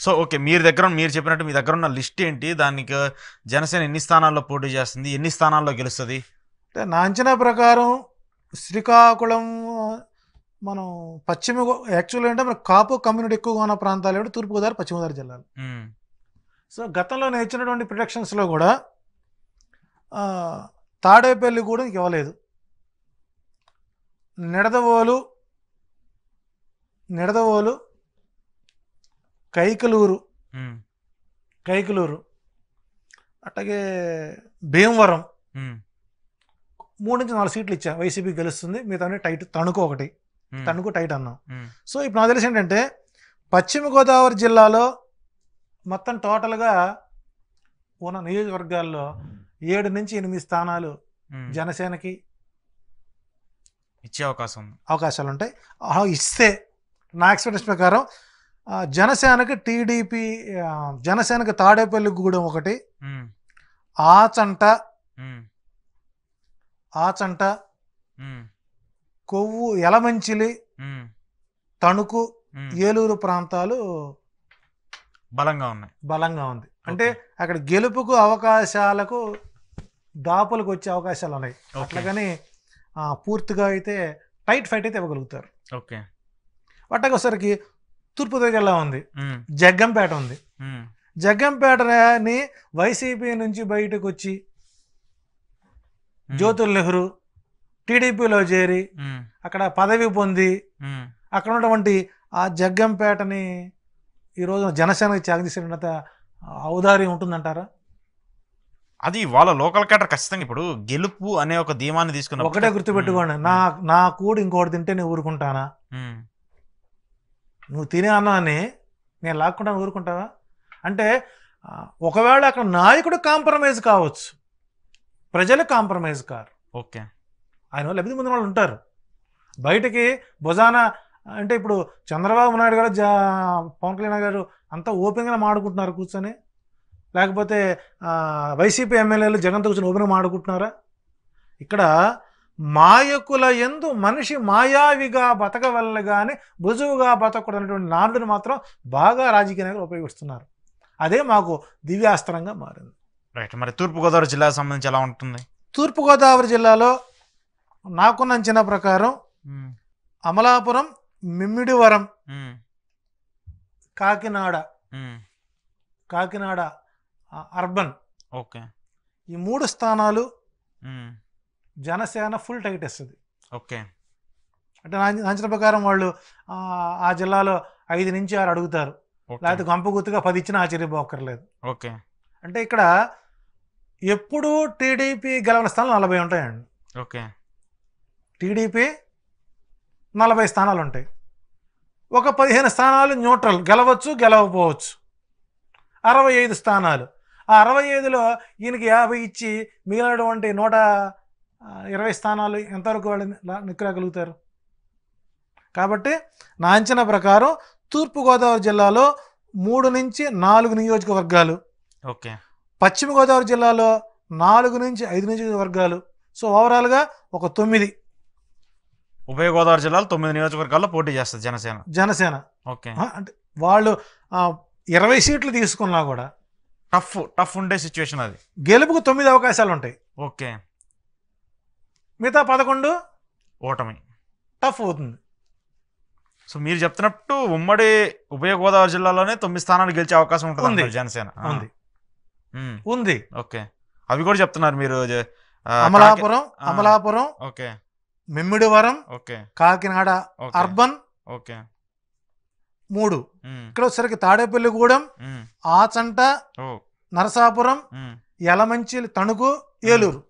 So okay. మీరు చెప్పినట్టు మీ దగ్గర ఉన్న లిస్ట్ ఏంటి? దానికి జనసేన ఎన్ని స్థానాల్లో పోటీ చేస్తుంది? ఎన్ని స్థానాల్లో గెలుస్తది? అంటే నా అంచనా ప్రకారం శ్రీకాకుళం మనం యాక్చువల్గా అంటే మన కాపు కమ్యూనిటీ ఎక్కువగా ఉన్న ప్రాంతాలు ఏమిటి తూర్పుగోదావరి పశ్చిమ గోదావరి జిల్లాలు. హ్మ్. సో గతంలో నేను ఇచ్చినటువంటి ప్రొడక్షన్స్లో కూడా ఆ, తాడేపల్లి కూడా ఇవ్వలేదు. నిడదవోలు కైకలూరు హ్మ్. అట్లాగే భీమవరం హ్మ్. 3 నుంచి 4 సీట్లు ఇచ్చా. వైసీపీ గెలుస్తుంది, మిగతా టైట్. తణుకు టైట్ అన్నాం. హ్మ్. సో ఇప్పుడు నాకు తెలిసి ఏంటంటే పశ్చిమ గోదావరి జిల్లాలో మొత్తం టోటల్గా ఉన్న నియోజకవర్గాల్లో 7 నుంచి 8 స్థానాలు హ్మ్. జనసేనకి ఇచ్చే అవకాశం ఉంది. అవకాశాలు ఉంటాయి. ఇస్తే నా ఎక్స్పెక్టేషన్ ప్రకారం జనసేనకి జనసేనకి తాడేపల్లి గూడెం ఒకటి, హ్మ్. ఆచంట హ్మ్. హ్మ్. కొవ్వు, యలమంచిలి, హ్మ్. తణుకు, హ్మ్. ఏలూరు ప్రాంతాలు బలంగా ఉంది. అంటే ఓకే. అక్కడ గెలుపుకు అవకాశాలకు దాపులకు వచ్చే అవకాశాలు ఉన్నాయి. ఓకే. అట్లాగని పూర్తిగా అయితే టైట్ ఫైట్ అయితే ఇవ్వగలుగుతారు. ఓకే. ఒకసారికి తూర్పుగోదావరి జిల్లా ఉంది, హ్మ్. జగ్గంపేట ఉంది. హ్మ్. జగ్గంపేటని వైసీపీ నుంచి బయటకు వచ్చి జ్యోతుల్ నెహ్రూ టీడీపీలో చేరి హ్మ్. అక్కడ పదవి పొంది హ్మ్. అక్కడ ఉన్నటువంటి ఆ జగ్గంపేటని ఈరోజు జనసేనకి త్యాగం చేసినంత ఔదార్యం ఉంటుందంటారా? అది వాళ్ళ లోకల్ క్యాడర్ ఖచ్చితంగా ఇప్పుడు గెలుపు అనే ఒక ధీమాన్ని తీసుకున్నప్పుడు ఒకటే గుర్తుపెట్టుకోండి, నా కూడు ఇంకోటి తింటే నేను ఊరుకుంటానా? నువ్వు తినే అన్నాన్ని నేను లాక్కుంటాను, ఊరుకుంటావా? అంటే ఒకవేళ అక్కడ నాయకుడు కాంప్రమైజ్ కావచ్చు, ప్రజలు కాంప్రమైజ్ కారు. ఓకే. ఆయన లబ్ధి పొందిన వాళ్ళు ఉంటారు బయటికి భుజాన. అంటే ఇప్పుడు చంద్రబాబు నాయుడు గారు పవన్ కళ్యాణ్ గారు అంతా ఓపెన్గా మాడుకుంటున్నారు కూర్చొని, లేకపోతే వైసీపీ ఎమ్మెల్యేలు జగన్తో కూర్చొని ఓపెన్గా మాడుకుంటున్నారా? ఇక్కడ మాయకుల యందు మనిషి మాయావిగా బతకవల్ల కానీ బుజువుగా బతకూడనటువంటి నానుడిని మాత్రం బాగా రాజకీయ నాయకులు ఉపయోగిస్తున్నారు. అదే మాకు దివ్యాస్త్రంగా మారింది. రైట్. మరి తూర్పుగోదావరి జిల్లాకు సంబంధించి ఎలా ఉంటుంది? తూర్పుగోదావరి జిల్లాలో నాకున్న అంచనా ప్రకారం అమలాపురం, మిమ్మిడివరం, కాకినాడ అర్బన్, ఓకే, ఈ 3 స్థానాలు జనసేన ఫుల్ టైట్ ఇస్తుంది. ఓకే. అంటే నా అంచనా ప్రకారం వాళ్ళు ఆ జిల్లాలో 5 నుంచి 6 అడుగుతారు, లేకపోతే గంపగుత్తుగా 10 ఇచ్చినా ఆశ్చర్యపోక్కర్లేదు. ఓకే. అంటే ఇక్కడ ఎప్పుడూ టీడీపీ గెలవని స్థానాలు 40 ఉంటాయండి. ఓకే. టీడీపీ 40 స్థానాలు ఉంటాయి. ఒక 15 స్థానాలు న్యూట్రల్, గెలవచ్చు గెలవకపోవచ్చు. 65 స్థానాలు. ఆ 65లో ఈయనకి 50 ఇచ్చి మిగిలినటువంటి 120 స్థానాలు ఎంతవరకు వాళ్ళు నిక్కరాగలుగుతారు? కాబట్టి నా అంచనా ప్రకారం తూర్పుగోదావరి జిల్లాలో 3 నుంచి 4 నియోజకవర్గాలు, ఓకే, పశ్చిమ గోదావరి జిల్లాలో 4 నుంచి 5 నియోజకవర్గాలు. సో ఓవరాల్గా ఒక 9. ఉభయ గోదావరి జిల్లాలో 9 నియోజకవర్గాల్లో పోటీ చేస్తుంది జనసేన. ఓకే. అంటే వాళ్ళు 20 సీట్లు తీసుకున్నా కూడా టఫ్ ఉండే సిచ్యువేషన్ అది. గెలుపుకు 9 అవకాశాలు ఉంటాయి. ఓకే. మిగతా 11 ఓటమి టఫ్ అవుతుంది. సో మీరు చెప్తున్నట్టు ఉమ్మడి ఉభయ గోదావరి జిల్లాలోనే 9 స్థానాలు గెలిచే అవకాశం ఉంటుంది జనసేన ఉంది. ఓకే. అవి కూడా చెప్తున్నారు మీరు. Amalapuram, okay, Mummidivaram, okay, Kakinada urban, okay, 3. ఇక్కడ వచ్చేసరికి తాడేపల్లిగూడెం, ఆచంట, నరసాపురం, యలమంచిలి, తణుకు, ఏలూరు.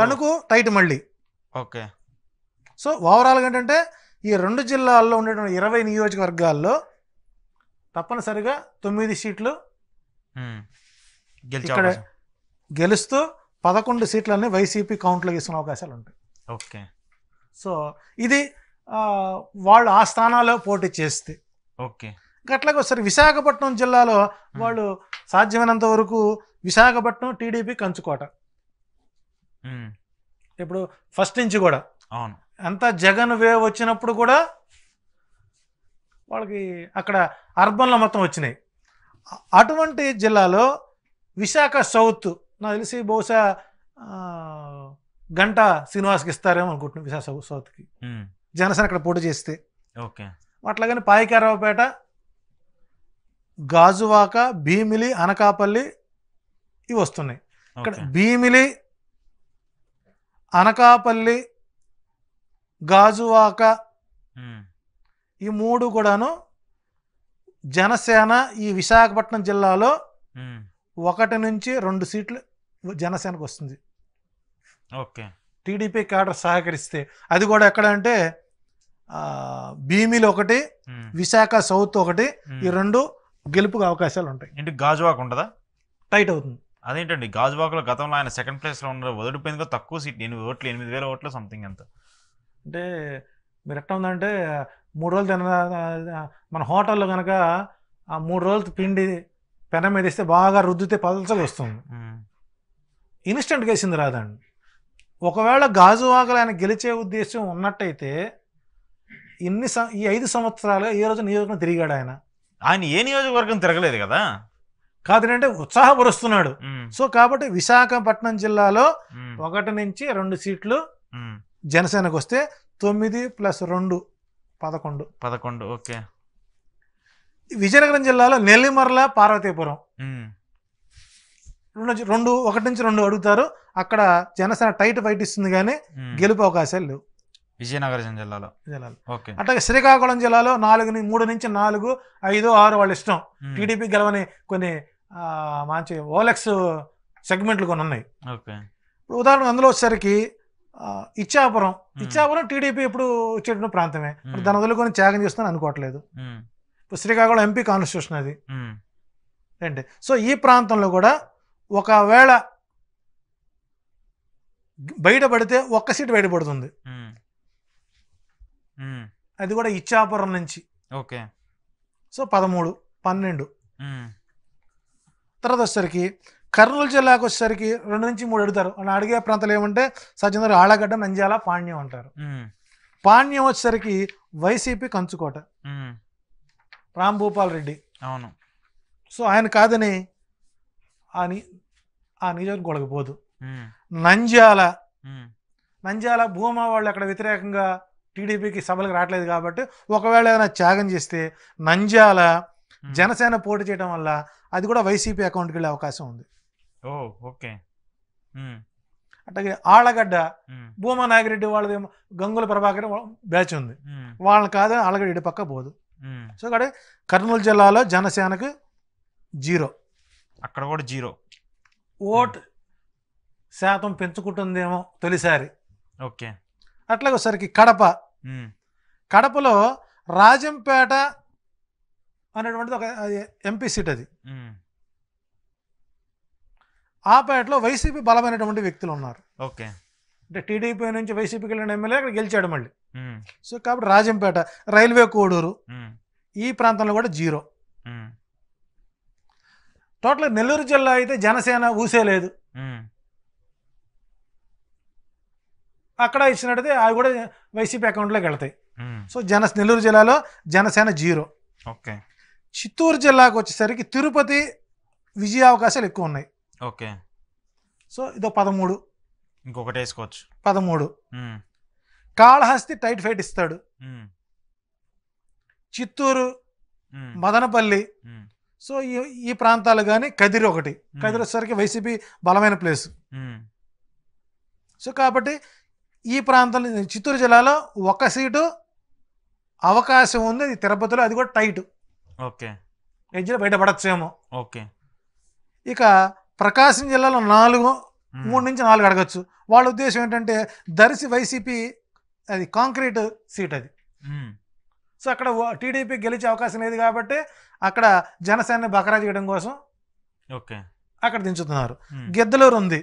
తణుకు టైట్ మళ్ళీ. ఓకే. సో ఓవరాల్గా ఏంటంటే ఈ 2 జిల్లాల్లో ఉండేటువంటి 20 నియోజకవర్గాల్లో తప్పనిసరిగా 9 సీట్లు ఇక్కడ గెలుస్తూ 11 సీట్లన్నీ వైసీపీ కౌంట్లో తీసుకునే అవకాశాలు ఉంటాయి. ఓకే. సో ఇది వాళ్ళు ఆ స్థానాల్లో పోటీ చేస్తే. ఓకే. అట్లాగే ఒకసారి విశాఖపట్నం జిల్లాలో వాళ్ళు సాధ్యమైనంత వరకు విశాఖపట్నం టీడీపీ కంచుకోట. ఇప్పుడు ఫస్ట్ నుంచి కూడా అవును, అంతా జగన్ వేవ్ వచ్చినప్పుడు కూడా వాళ్ళకి అక్కడ అర్బన్లో మొత్తం వచ్చినాయి. అటువంటి జిల్లాలో విశాఖ సౌత్ నాకు తెలిసి బహుశా గంట శ్రీనివాస్కి ఇస్తారేమో అనుకుంటున్నాను. విశాఖ సౌత్కి జనసేన అక్కడ పోటీ చేస్తే. ఓకే. అట్లాగని పాయకారావుపేట, గాజువాక, భీమిలి, అనకాపల్లి ఇవి వస్తున్నాయి. ఇక్కడ భీమిలి, అనకాపల్లి, గాజువాక ఈ 3 కూడాను జనసేన ఈ విశాఖపట్నం జిల్లాలో 1 నుంచి 2 సీట్లు జనసేనకు వస్తుంది. ఓకే. టీడీపీ క్యాడర్ సహకరిస్తే. అది కూడా ఎక్కడ అంటే భీమిలి 1, విశాఖ సౌత్ 1, ఈ 2 గెలుపుకు అవకాశాలు ఉంటాయి. ఏంటి గాజువాక ఉంటుందా? టైట్ అవుతుంది. అదేంటండి గాజువాకలో గతంలో ఆయన సెకండ్ ప్లేస్లో ఉన్నారు, వదిలిపోయింది తక్కువ సీట్, 8 ఓట్లు, 8,000 ఓట్లు సంథింగ్ ఎంత. అంటే మీరు ఎట్లా ఉందంటే 3 రోజులు మన హోటల్లో కనుక ఆ 3 రోజులు పిండి పెనం మీద ఇస్తే బాగా రుద్దితే పలచగా వస్తుంది. ఇన్స్టెంట్గా వేసింది రాదండి. ఒకవేళ గాజువాకలు ఆయన గెలిచే ఉద్దేశం ఉన్నట్టయితే ఈ 5 సంవత్సరాలుగా ఏ రోజు నియోజకవర్గం తిరిగాడు ఆయన. ఆయన ఏ నియోజకవర్గం తిరగలేదు కదా. కాదంటే ఉత్సాహపరుస్తున్నాడు. సో కాబట్టి విశాఖపట్నం జిల్లాలో 1 నుంచి 2 సీట్లు జనసేనకు వస్తే 9 + 2 11. ఓకే. విజయనగరం జిల్లాలో నెల్లిమర్ల, పార్వతీపురం 1 నుంచి 2 అడుగుతారు. అక్కడ జనసేన టైట్ ఫైట్ ఇస్తుంది కానీ గెలుపు అవకాశాలు లేవు విజయనగరం జిల్లాలో. అట్లాగే శ్రీకాకుళం జిల్లాలో 3 నుంచి 4, 5, 6 వాళ్ళ ఇష్టం. టీడీపీ గెలవని కొన్ని మంచి ఓలెక్స్ సెగ్మెంట్లు కొన్ని ఉన్నాయి. ఇప్పుడు ఉదాహరణ అందులో వచ్చేసరికి ఇచ్చాపురం టీడీపీ ఇప్పుడు వచ్చేటువంటి ప్రాంతమే. దాని వదులుకొని త్యాగం చేస్తాను అనుకోవట్లేదు. ఇప్పుడు శ్రీకాకుళం ఎంపీ కాన్స్టిట్యూషన్ అది ఏంటి. సో ఈ ప్రాంతంలో కూడా ఒకవేళ బయటపడితే 1 సీటు బయటపడుతుంది. అది కూడా ఇచ్చాపురం నుంచి. ఓకే. సో 13, 12. తర్వాత వచ్చేసరికి కర్నూలు జిల్లాకు వచ్చేసరికి 2 నుంచి 3 అడుగుతారు. అని అడిగే ప్రాంతాలు ఏమంటే సజ్జనగర్, ఆళ్లగడ్డ, నంద్యాల, పాణ్యం అంటారు. పాణ్యం వచ్చేసరికి వైసీపీ కంచుకోట, రాంభూపాల్ రెడ్డి. అవును. సో ఆయన కాదని ఆ నియోజకవర్గం గొడకపోదు. నంద్యాల భూమా వాళ్ళు అక్కడ వ్యతిరేకంగా టీడీపీకి సభలకు రావట్లేదు కాబట్టి ఒకవేళ ఏమైనా త్యాగం చేస్తే నంద్యాల జనసేన పోటీ చేయడం వల్ల అది కూడా వైసీపీ అకౌంట్కి వెళ్ళే అవకాశం ఉంది. ఓకే. అట్లాగే ఆళ్లగడ్డ భూమా నాగిరెడ్డి వాళ్ళది గంగుల ప్రభాకర్ బ్యాచ్ ఉంది. వాళ్ళని కాదని ఆళ్లగడ్డ ఇటు పక్క పోదు. సో ఇక్కడ కర్నూలు జిల్లాలో జనసేనకు 0. అక్కడ కూడా 0 ఓట్ శాతం పెంచుకుంటుందేమో తొలిసారి. ఓకే. అట్లాగే ఒకసారికి కడపలో రాజంపేట అనేటువంటిది ఒక ఎంపీ సీట్. అది ఆ పేటలో వైసీపీ బలమైనటువంటి వ్యక్తులు ఉన్నారు. ఓకే. అంటే టీడీపీ నుంచి వైసీపీకి వెళ్ళిన ఎమ్మెల్యే అక్కడ గెలిచాడు మళ్ళీ. సో కాబట్టి రాజంపేట, రైల్వే కోడూరు ఈ ప్రాంతంలో కూడా 0. టోటల్ నెల్లూరు జిల్లా అయితే జనసేన ఊసేలేదు. అక్కడ ఇచ్చినట్టయితే అవి కూడా వైసీపీ అకౌంట్లోకి వెళ్తాయి. సో నెల్లూరు జిల్లాలో జనసేన 0. ఓకే. చిత్తూరు జిల్లాకు వచ్చేసరికి తిరుపతి విజయ అవకాశాలు ఎక్కువ ఉన్నాయి. ఓకే. సో ఇదో 13. ఇంకొకటి వేసుకోవచ్చు 13. కాళహస్తి టైట్ ఫైట్ ఇస్తాడు. చిత్తూరు, మదనపల్లి. సో ఈ ప్రాంతాలు కానీ కదిరి వచ్చేసరికి వైసీపీ బలమైన ప్లేస్. సో కాబట్టి ఈ ప్రాంతంలో చిత్తూరు జిల్లాలో 1 సీటు అవకాశం ఉంది. అది తిరుపతిలో, అది కూడా టైట్. ఓకే. ఎడ్జ్లో బయటపడచ్చేమో. ఓకే. ఇక ప్రకాశం జిల్లాలో 3 నుంచి 4 అడగచ్చు. వాళ్ళ ఉద్దేశం ఏంటంటే దర్శి వైసీపీ అది కాంక్రీట్ సీట్ అది. సో అక్కడ టీడీపీ గెలిచే అవకాశం లేదు కాబట్టి అక్కడ జనసేనని బకరా చేయడం కోసం అక్కడ దించుతున్నారు. గిద్దలూరు ఉంది.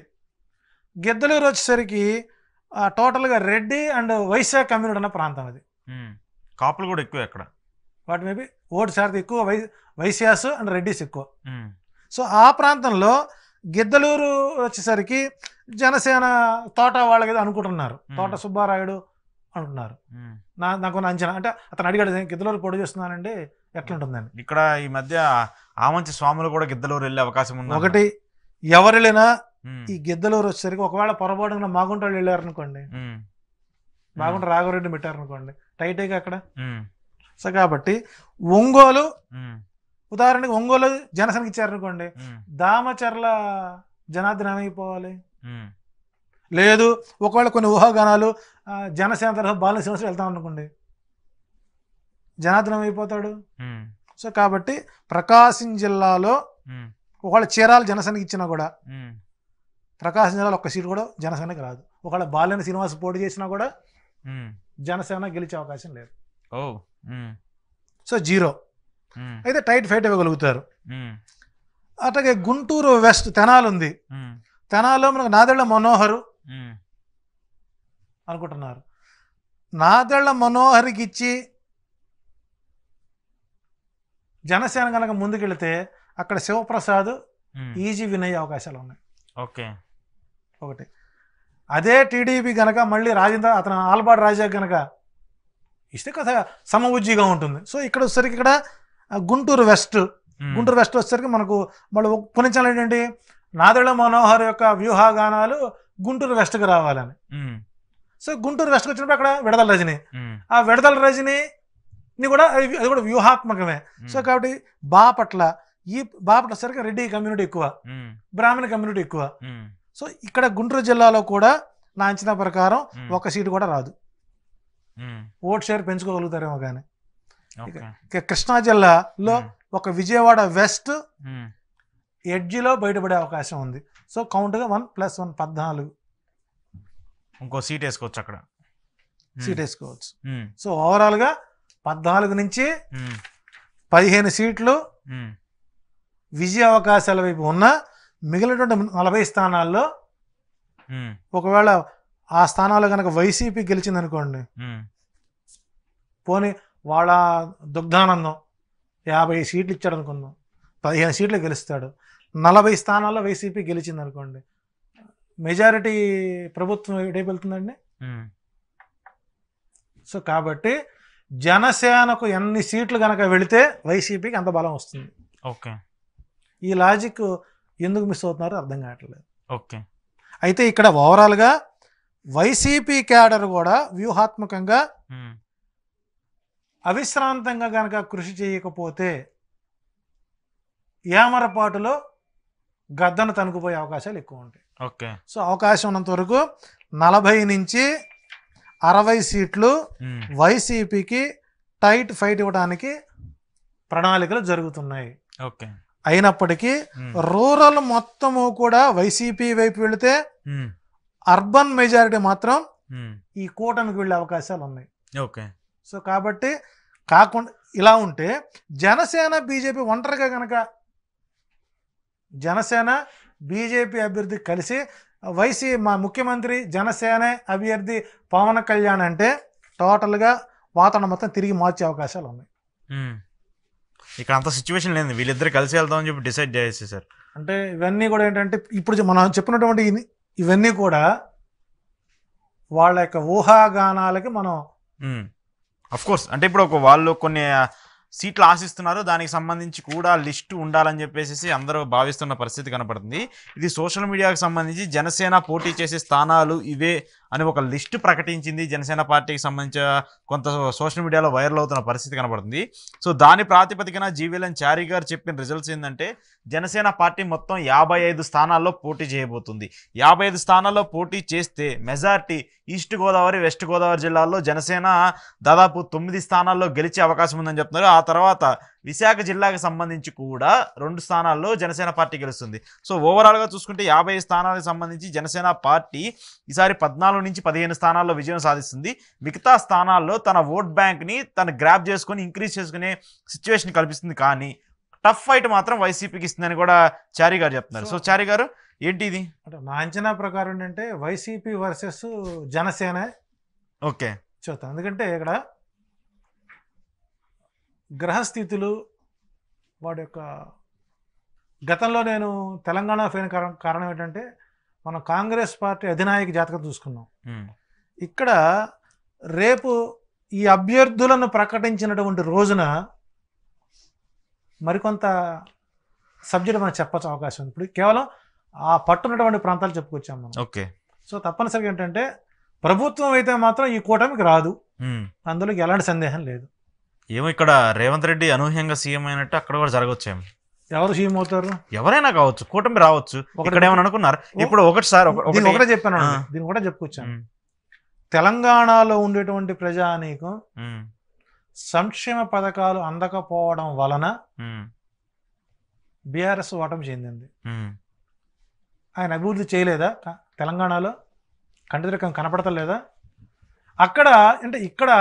గిద్దలూరు వచ్చేసరికి టోటల్గా రెడ్డి అండ్ వైశ్య కమ్యూనిటీ ఉన్న ప్రాంతం అది. కాపులు కూడా ఎక్కువ అక్కడ. వాటి మేబీ ఓటు శాతం ఎక్కువ, వైశ్యాస్ అండ్ రెడ్డిస్ ఎక్కువ. సో ఆ ప్రాంతంలో గిద్దలూరు వచ్చేసరికి జనసేన తోట వాళ్ళకి అనుకుంటున్నారు. తోట సుబ్బారాయుడు అంటున్నారు. నాకు అంచనా అంటే అతను అడిగాడు గిద్దలూరు పొడి చేస్తున్నానండి ఎట్లుంటుందని. ఇక్కడ ఈ మధ్య ఆమంచి స్వాములు కూడా గిద్దలూరు వెళ్ళే అవకాశం ఉంది. ఒకటి ఎవరు వెళ్ళినా ఈ గిద్దలూరు వచ్చేసరికి ఒకవేళ పొరపాటున మాగుంట వాళ్ళు వెళ్ళారనుకోండి, మాగుంట రాఘవరెడ్డి పెట్టారనుకోండి, టైట్గా అక్కడ. సో కాబట్టి ఒంగోలు ఉదాహరణకి ఒంగోలు జనసేనకి ఇచ్చారనుకోండి, దామచర్ల జనార్దన్ ఏమైపోవాలి? లేదు ఒకవేళ కొన్ని ఊహాగానాలు జనసేన తరఫు బాలిన శ్రీనివాసరావు వెళ్తాం అనుకోండి, జనార్దన్ ఏమైపోతాడు? సో కాబట్టి ప్రకాశం జిల్లాలో ఒకవేళ చీరాల జనసేనకి ఇచ్చినా కూడా ప్రకాశం జిల్లాలో ఒక్క సీటు కూడా జనసేనకి రాదు. ఒకవేళ బాలిన శ్రీనివాస్ పోటీ చేసినా కూడా జనసేన గెలిచే అవకాశం లేదు. సో 0. అయితే టైట్ ఫైట్ ఇవ్వగలుగుతారు. అట్లాగే గుంటూరు వెస్ట్ తెనాలి ఉంది. తెనాల్లో మనకు నాదెళ్ల మనోహరు అనుకుంటున్నారు. నాదెళ్ల మనోహర్కి ఇచ్చి జనసేన కనుక ముందుకెళ్తే అక్కడ శివప్రసాద్ ఈజీ విన్ అయ్యే అవకాశాలు ఉన్నాయి. ఒకటి అదే టీడీపీ కనుక మళ్ళీ రాజేంద్ర అతను ఆల్బాడ్ రాజా కనుక ఇస్తే కథ సమబుజ్జిగా ఉంటుంది. సో ఇక్కడ వచ్చేసరికి ఇక్కడ గుంటూరు వెస్ట్ వచ్చేసరికి మనకు మళ్ళీ కొనించాలి ఏంటంటే నాదెళ్ల మనోహర్ యొక్క వ్యూహాగానాలు గుంటూరు వెస్ట్కి రావాలని. సో గుంటూరు వెస్ట్కి వచ్చినప్పుడు అక్కడ విడదల రజని, ఆ విడదల రజని కూడా అది కూడా వ్యూహాత్మకమే. సో కాబట్టి బాపట్ల వచ్చేసరికి రెడ్డి కమ్యూనిటీ ఎక్కువ, బ్రాహ్మణ కమ్యూనిటీ ఎక్కువ. సో ఇక్కడ గుంటూరు జిల్లాలో కూడా నా అంచనా ప్రకారం ఒక సీటు కూడా రాదు. ఓట్ షేర్ పెంచుకోగలుగుతారేమో కానీ. ఇక కృష్ణా జిల్లాలో ఒక విజయవాడ వెస్ట్ ఎడ్జిలో బయటపడే అవకాశం ఉంది. సో కౌంట్గా 1+1 14 ఇంకో సీట్ వేసుకోవచ్చు, అక్కడ సీట్ వేసుకోవచ్చు. సో ఓవరాల్గా 14 నుంచి 15 సీట్లు విజయ అవకాశాల వైపు ఉన్న మిగిలినటువంటి 40 స్థానాల్లో ఒకవేళ ఆ స్థానాల్లో కనుక వైసీపీ గెలిచిందనుకోండి, పోనీ వాళ్ళ దుగ్ధానందం 50 సీట్లు ఇచ్చాడు అనుకుందాం, 15 సీట్లు గెలుస్తాడు, 40 స్థానాల్లో వైసీపీ గెలిచింది అనుకోండి, మెజారిటీ ప్రభుత్వం ఎటు వెళ్తుందండి? సో కాబట్టి జనసేనకు ఎన్ని సీట్లు కనుక వెళితే వైసీపీకి అంత బలం వస్తుంది. ఈ లాజిక్ ఎందుకు మిస్ అవుతున్నారో అర్థం కావట్లేదు. అయితే ఇక్కడ ఓవరాల్గా వైసీపీ క్యాడర్ కూడా వ్యూహాత్మకంగా అవిశ్రాంతంగా కనుక కృషి చేయకపోతే ఏమరపాటులో గద్దను తనుకుపోయే అవకాశాలు ఎక్కువ ఉంటాయి. సో అవకాశం ఉన్నంత వరకు 40 నుంచి 60 సీట్లు వైసీపీకి టైట్ ఫైట్ ఇవ్వడానికి ప్రణాళికలు జరుగుతున్నాయి. అయినప్పటికీ రూరల్ మొత్తము కూడా వైసీపీ వైపు వెళితే అర్బన్ మెజారిటీ మాత్రం ఈ కూటమికి వెళ్ళే అవకాశాలు ఉన్నాయి. సో కాబట్టి కాకుండా ఇలా ఉంటే జనసేన బీజేపీ ఒంటరిగా కనుక జనసేన బీజేపీ అభ్యర్థి కలిసి మా ముఖ్యమంత్రి జనసేన అభ్యర్థి పవన్ కళ్యాణ్ అంటే టోటల్గా వాతావరణం మొత్తం తిరిగి మార్చే అవకాశాలు ఉన్నాయి. ఇక్కడ అంత సిచ్యువేషన్ లేదు, వీళ్ళిద్దరు కలిసి వెళ్తామని చెప్పి డిసైడ్ చేసేసారు. అంటే ఇవన్నీ కూడా ఏంటంటే ఇప్పుడు మనం చెప్పినటువంటి ఇవన్నీ కూడా వాళ్ళ యొక్క ఊహాగానాలకి మనం అఫ్ కోర్స్ అంటే ఇప్పుడు వాళ్ళు కొన్ని సీట్లు ఆశిస్తున్నారు, దానికి సంబంధించి కూడా లిస్టు ఉండాలని చెప్పేసి అందరూ భావిస్తున్న పరిస్థితి కనపడుతుంది. ఇది సోషల్ మీడియాకు సంబంధించి జనసేన పోటీ చేసే స్థానాలు ఇవే అని ఒక లిస్టు ప్రకటించింది. జనసేన పార్టీకి సంబంధించిన కొంత సోషల్ మీడియాలో వైరల్ అవుతున్న పరిస్థితి కనపడుతుంది. సో దాని ప్రాతిపదికన జీవీఎల్ఎన్ చారి గారు చెప్పిన రిజల్ట్స్ ఏంటంటే జనసేన పార్టీ మొత్తం 55 స్థానాల్లో పోటీ చేయబోతుంది. 55 స్థానాల్లో పోటీ చేస్తే majority east Godavari, west Godavari జిల్లాల్లో జనసేన దాదాపు 9 స్థానాల్లో గెలిచే అవకాశం ఉందని చెప్తున్నారు. ఆ తర్వాత విశాఖ జిల్లాకు సంబంధించి కూడా 2 స్థానాల్లో జనసేన పార్టీ గెలుస్తుంది. సో ఓవరాల్గా చూసుకుంటే 50 స్థానాలకు సంబంధించి జనసేన పార్టీ ఈసారి 14 నుంచి 15 స్థానాల్లో విజయం సాధిస్తుంది. మిగతా స్థానాల్లో తన ఓట్ బ్యాంక్ని తను గ్రాప్ చేసుకొని ఇంక్రీజ్ చేసుకునే సిచ్యువేషన్ కల్పిస్తుంది. కానీ టఫ్ ఫైట్ మాత్రం వైసీపీకి ఇస్తుందని కూడా చారి గారు చెప్తున్నారు. సో చారి గారు ఏంటి ఇది? అంటే నా అంచనా ప్రకారం ఏంటంటే వైసీపీ వర్సెస్ జనసేన చూద్దాం. ఎందుకంటే ఇక్కడ గ్రహస్థితులు వాడి యొక్క గతంలో నేను తెలంగాణ పోయిన కారణం ఏంటంటే మనం కాంగ్రెస్ పార్టీ అధినాయక జాతకం చూసుకున్నాం. ఇక్కడ రేపు ఈ అభ్యర్థులను ప్రకటించినటువంటి రోజున మరికొంత సబ్జెక్ట్ మనకు చెప్పచ్చు అవకాశం ఉంది. ఇప్పుడు కేవలం ఆ పట్టున్నటువంటి ప్రాంతాలు చెప్పుకొచ్చాం మనం. ఓకే. సో తప్పనిసరిగా ఏంటంటే ప్రభుత్వం అయితే మాత్రం ఈ కూటమికి రాదు, అందులో ఎలాంటి సందేహం లేదు. ఏమో ఇక్కడ రేవంత్ రెడ్డి అనూహ్యంగా సీఎం అయినట్టు అక్కడ కూడా జరగవచ్చేమో. ఎవరు సీఎం అవుతారు? ఎవరైనా కావచ్చు, కూటమి రావచ్చు. ఇక్కడ ఏమని అనుకున్నారు ఇప్పుడు? ఒకటి సార్ ఒకటే చెప్పాను, దీన్ని కూడా చెప్పుకొచ్చాను. తెలంగాణలో ఉండేటువంటి ప్రజానీకం సంక్షేమ పథకాలు అందకపోవడం వలన బీఆర్ఎస్ ఓటమి చెందింది. ఆయన అభివృద్ధి చేయలేదా తెలంగాణలో? కంటిదరకం కనపడతలేదా? అక్కడ అంటే ఇక్కడ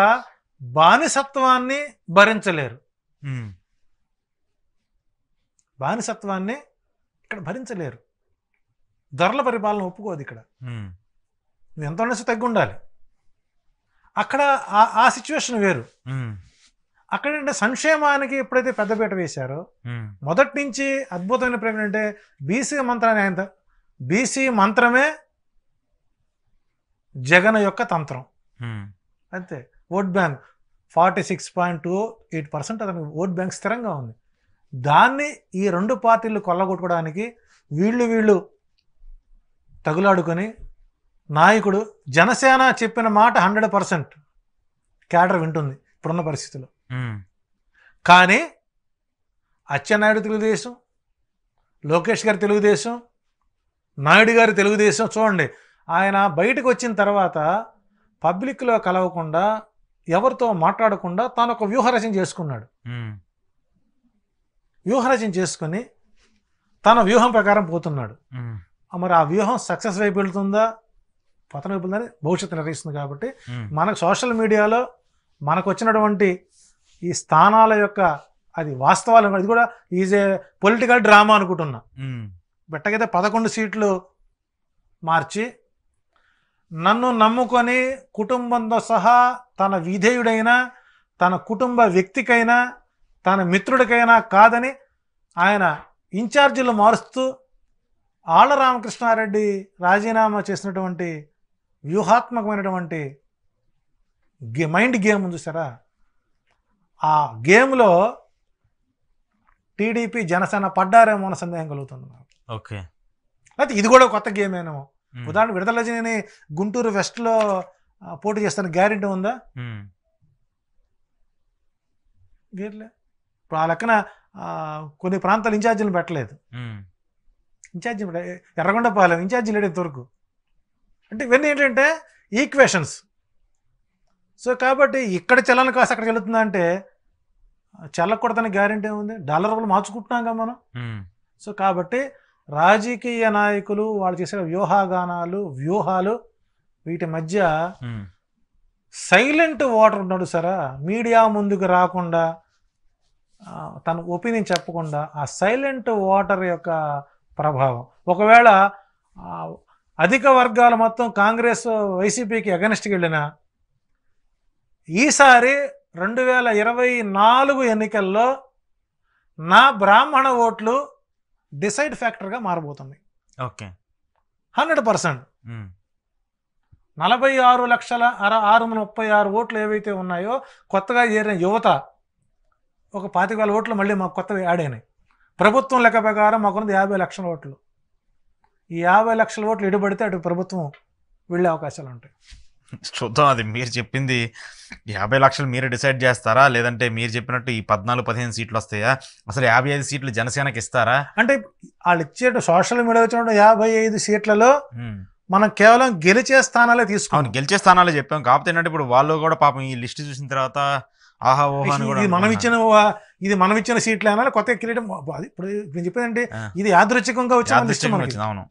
బానిసత్వాన్ని భరించలేరు, బానిసత్వాన్ని ఇక్కడ భరించలేరు. ధరల పరిపాలన ఒప్పుకోదు ఇక్కడ. నువ్వు ఎంత ఉండేసి తగ్గి ఉండాలి. అక్కడ ఆ సిచ్యువేషన్ వేరు. అక్కడ అంటే సంక్షేమానికి ఎప్పుడైతే పెద్దపీట వేశారో మొదటి నుంచి అద్భుతమైన ప్రకటన అంటే బీసీ మంత్రాన్ని ఆయన బీసీ మంత్రమే జగన్ యొక్క తంత్రం. అంతే. ఓట్ బ్యాంక్ 46.28% అతనికి ఓట్ బ్యాంక్ స్థిరంగా ఉంది. దాన్ని ఈ రెండు పార్టీలు కొల్లగొట్టుకోవడానికి వీళ్ళు తగులాడుకొని నాయకుడు జనసేన చెప్పిన మాట 100% క్యాడర్ వింటుంది ఇప్పుడున్న పరిస్థితుల్లో. కానీ అచ్చెన్నాయుడు తెలుగుదేశం, లోకేష్ గారు తెలుగుదేశం, నాయుడు గారు తెలుగుదేశం. చూడండి, ఆయన బయటకు వచ్చిన తర్వాత పబ్లిక్లో కలవకుండా ఎవరితో మాట్లాడకుండా తాను ఒక వ్యూహరచన చేసుకున్నాడు. వ్యూహరచన చేసుకుని తన వ్యూహం ప్రకారం పోతున్నాడు. మరి ఆ వ్యూహం సక్సెస్ వైపు వెళ్తుందా పతనం వైపు వెళ్తుందని భవిష్యత్తు నిర్వహిస్తుంది. కాబట్టి మనకు సోషల్ మీడియాలో మనకు వచ్చినటువంటి ఈ స్థానాల యొక్క అది వాస్తవాలు, అది కూడా ఈజ్ ఏ పొలిటికల్ డ్రామా అనుకుంటున్నా. బెట్టకైతే 11 సీట్లు మార్చి నన్ను నమ్ముకొని కుటుంబంతో సహా తన విధేయుడైనా తన కుటుంబ వ్యక్తికైనా తన మిత్రుడికైనా కాదని ఆయన ఇన్ఛార్జీలు మారుస్తూ ఆళ్ల రామకృష్ణారెడ్డి రాజీనామా చేసినటువంటి వ్యూహాత్మకమైనటువంటి మైండ్ గేమ్ ఉంది చూసారా, ఆ గేమ్లో టీడీపీ జనసేన పడ్డారేమో అన్న సందేహం కలుగుతుంది నాకు. ఓకే. అయితే ఇది కూడా కొత్త గేమేనేమో. ఉదాహరణ విడదల రజనీని గుంటూరు వెస్ట్లో పోటీ చేస్తాను గ్యారెంటీ ఉందా? గేర్లే. ఇప్పుడు ఆ లెక్కన కొన్ని ప్రాంతాలు ఇన్ఛార్జీలు పెట్టలేదు. ఇన్ఛార్జీ ఎర్రగొండపాలెం ఇన్ఛార్జీ లేడు ఇంతవరకు. అంటే ఇవన్నీ ఏంటంటే ఈక్వేషన్స్. సో కాబట్టి ఇక్కడ చలన కాస్త అక్కడ చెల్లుతుందా అంటే చల్లకూడదని గ్యారెంటీ ఉంది. డాలర్ రూపాయలు మార్చుకుంటున్నాం కదా మనం. సో కాబట్టి రాజకీయ నాయకులు వాళ్ళు చేసే వ్యూహాలు వీటి మధ్య సైలెంట్ ఓటర్ ఉన్నాడు సరా, మీడియా ముందుకు రాకుండా తన ఒపీనియన్ చెప్పకుండా ఆ సైలెంట్ ఓటర్ యొక్క ప్రభావం. ఒకవేళ అధిక వర్గాలు మొత్తం కాంగ్రెస్ వైసీపీకి అగెనిస్ట్కి వెళ్ళినా ఈసారి 2024 ఎన్నికల్లో నా బ్రాహ్మణ ఓట్లు డిసైడ్ ఫ్యాక్టర్గా మారబోతుంది. ఓకే. 100%. 46,636 ఓట్లు ఏవైతే ఉన్నాయో కొత్తగా చేరిన యువత ఒక 25,000 ఓట్లు మళ్ళీ మాకు కొత్తగా యాడ్ అయినాయి. ప్రభుత్వం లెక్క ప్రకారం మాకున్నది 50 లక్షల ఓట్లు. ఈ 50 లక్షల ఓట్లు ఎడుబడితే అటు ప్రభుత్వం వెళ్ళే అవకాశాలు ఉంటాయి. చూద్దాం. అది మీరు చెప్పింది 50 లక్షలు మీరు డిసైడ్ చేస్తారా, లేదంటే మీరు చెప్పినట్టు ఈ 14-15 సీట్లు వస్తాయా, అసలు 55 సీట్లు జనసేనకి ఇస్తారా? అంటే వాళ్ళు ఇచ్చే సోషల్ మీడియా వచ్చిన 55 సీట్లలో మనం కేవలం గెలిచే స్థానాలే తీసుకున్నాం. గెలిచే స్థానాలే చెప్పాం. కాకపోతే ఏంటంటే ఇప్పుడు వాళ్ళు కూడా పాపం ఈ లిస్ట్ చూసిన తర్వాత ఆహా ఓహా ఇది మనం ఇచ్చిన సీట్లు అనాలి. కొత్త కిరీటం ఇప్పుడు నేను చెప్పేదంటే ఇది యాదృచ్ఛికంగా వచ్చిన. అవును.